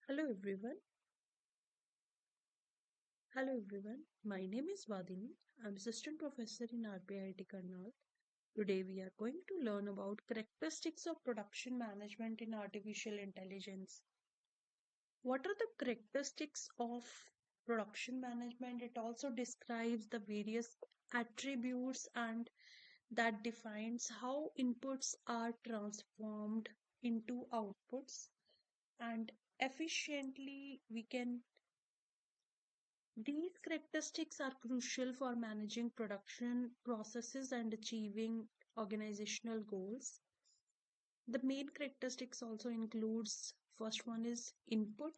Hello everyone. Hello everyone. My name is Vadini. I'm assistant professor in RPIIT Karnal. Today we are going to learn about characteristics of production management in artificial intelligence. What are the characteristics of production management? It also describes the various attributes and that defines how inputs are transformed into outputs and efficiently we can. These characteristics are crucial for managing production processes and achieving organizational goals. The main characteristics also includes first one is input.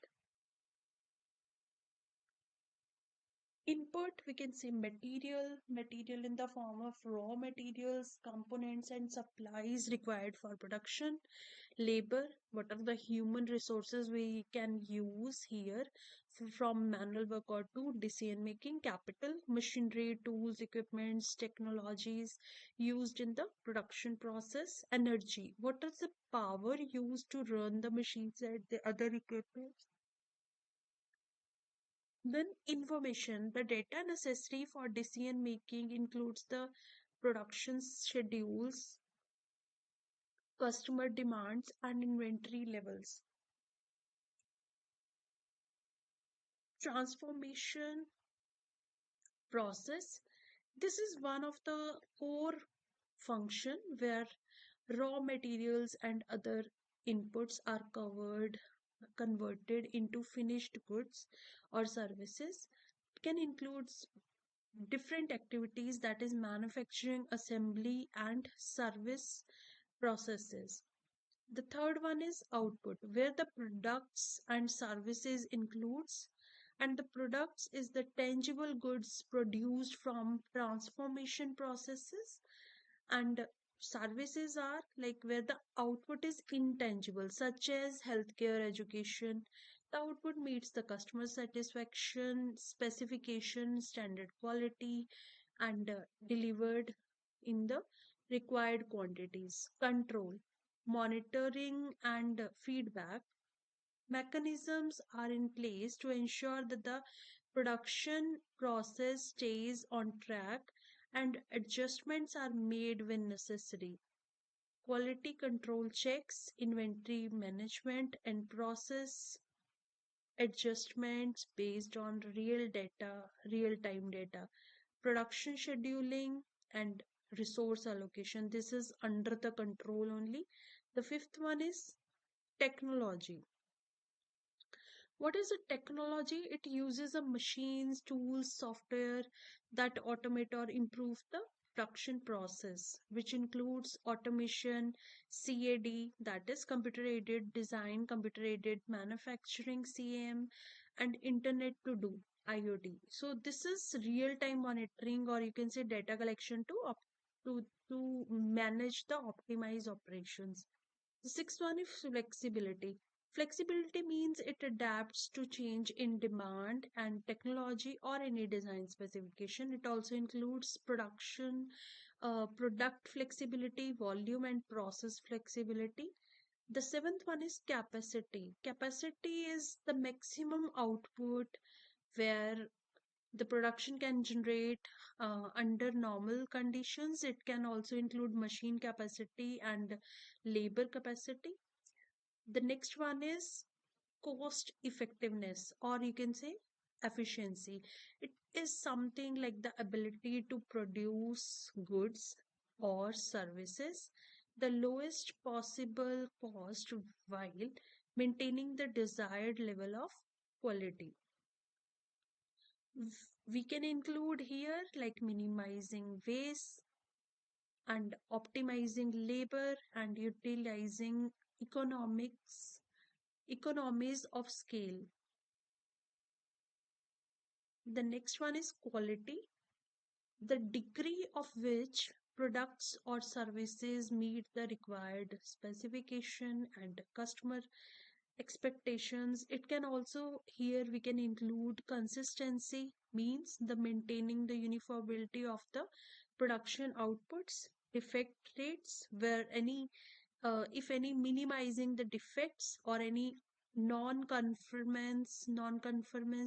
Input, we can say material in the form of raw materials, components, and supplies required for production. Labor, what are the human resources we can use here from manual work or to decision making. Capital, machinery, tools, equipments, technologies used in the production process. Energy, what is the power used to run the machines and the other equipment. Then information, the data necessary for decision making includes the production schedules, customer demands, and inventory levels. Transformation process. This is one of the core function where raw materials and other inputs are converted into finished goods or services. It can include different activities, that is manufacturing, assembly, and service processes. The third one is output, where the products and services includes, and the products is the tangible goods produced from transformation processes, and services are like where the output is intangible, such as healthcare, education. The output meets the customer satisfaction, specification, standard quality, and delivered in the required quantities. Control, monitoring, and feedback mechanisms are in place to ensure that the production process stays on track and adjustments are made when necessary. Quality control checks, inventory management, and process adjustments based on real time data. Production scheduling and resource allocation. This is under the control only. The fifth one is technology. What is a technology? It uses a machines, tools, software that automate or improve the production process, which includes automation, CAD, that is computer aided design, computer aided manufacturing, CAM, and internet to do IoT. So this is real time monitoring, or you can say data collection to manage the optimized operations. The sixth one is flexibility. Flexibility means it adapts to change in demand and technology or any design specification. It also includes product flexibility, volume and process flexibility. The seventh one is capacity. Capacity is the maximum output where the production can generate under normal conditions. It can also include machine capacity and labor capacity. The next one is cost effectiveness, or you can say efficiency. It is something like the ability to produce goods or services the lowest possible cost while maintaining the desired level of quality. We can include here like minimizing waste and optimizing labor and utilizing economies of scale. The next one is quality, the degree of which products or services meet the required specification and customer expectations. It can also, here we can include consistency, means the maintaining the uniformity of the production outputs. Defect rates, where any if any minimizing the defects or any Non-conformance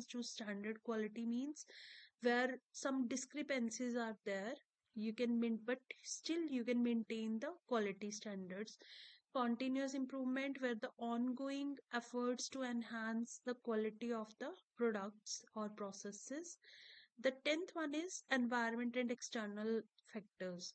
to standard quality means where some discrepancies are there, you can but still you can maintain the quality standards. Continuous improvement, where the ongoing efforts to enhance the quality of the products or processes. The 10th one is environment and external factors,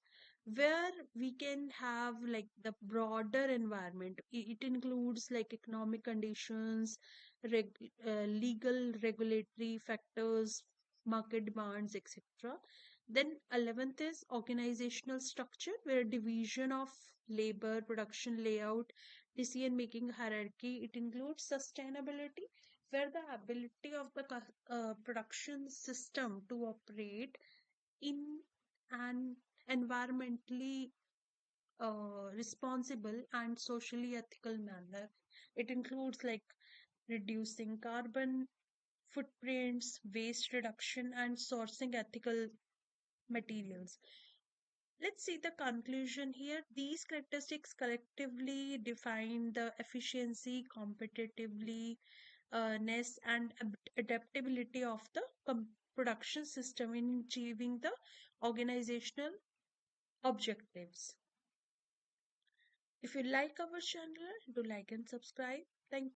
where we can have like the broader environment. It includes like economic conditions, legal regulatory factors, market demands, etc. Then 11th is organizational structure, where division of labor, production layout, decision making hierarchy. It includes sustainability, where the ability of the production system to operate in an environmentally responsible and socially ethical manner. It includes like reducing carbon footprints, waste reduction, and sourcing ethical materials. Let's see the conclusion here. These characteristics collectively define the efficiency, competitively ness, and adaptability of the production system in achieving the organizational objectives. If you like our channel, do like and subscribe. Thank